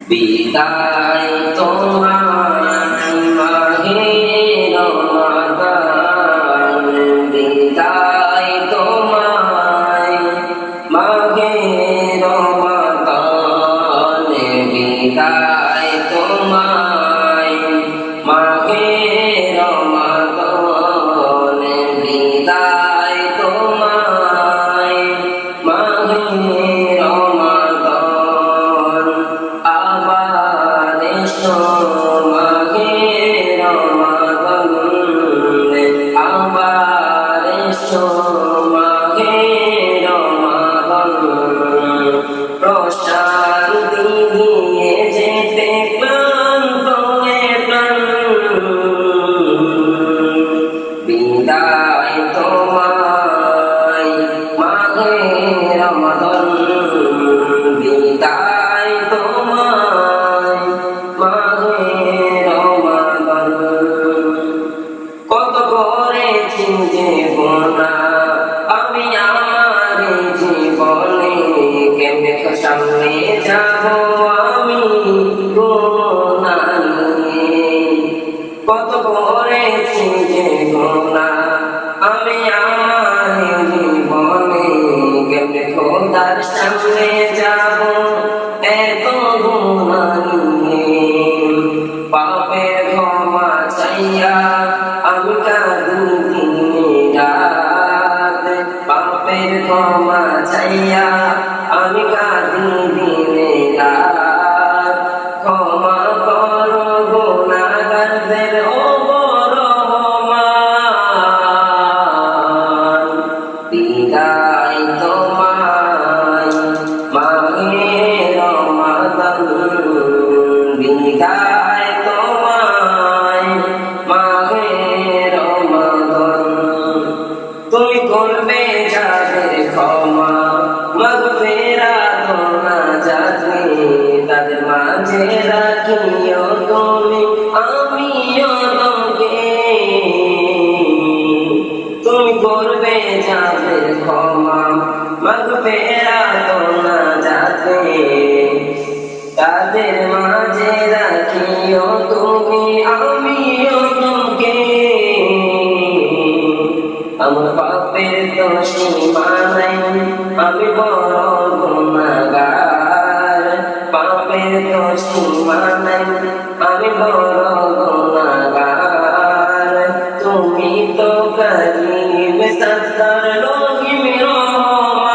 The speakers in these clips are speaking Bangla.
বিদায় তোমায় মাহে রমাদান, বিদায় তোমায় মাহে রমাদান, বিদায় তোমায় মাহে রমাদান, বিদায় তোমায় মাহে রমাদান। আবার এসো মাহে রমাদান, আবার এসো মাহে রমাদান, প্রশান্তি দিয়ে যেতে ক্লান্ত প্রাণ। বিদায় তোমায় মাহে রমাদান, বিদায় তোমায় মাহে রমাদান। কত করেছি যে গুনাহ আমি আমার জীবনে, কেমনে সামনে যাব আমি গুনাহ নিয়ে। কত করেছি যে গুনাহ আমি আমার জীবনে, কেমনে খোদার সামনে যাব এত গুনাহ নিয়ে। পাপের ক্ষমা চাইয়া আমি কাঁদি দিনে রাত, পাপের ক্ষমা চাইয়া আমি কাঁদি দিনে রাত। ক্ষমা করো গুনাহগারদের ও রহমান। বিদায় তোমায় মাহে রমাদান, বিদায় তোমায় মাহে রমাদান। তুমি করবে যাদের ক্ষমা মাগফিরাত নাজাতে, তাদের মাঝে রাখিও তুমি আমিও তোমাকে। তুমি করবে যাদের ক্ষমা মাগফিরাত নাজাতে, তাদের মাঝে রাখিও তুমি আমিও তোমাকে। আমার পাপের তো সীমা নাই, আমি বড় গুনাহগার। পাপের তো সীমা নাই, আমি বড় গুনাহগার। তুমি তো করিম সত্তার রহিম রহমান।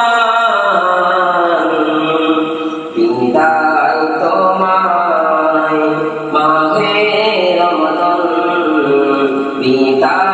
বিদায় তোমায় মাহে রমাদান, বিদায়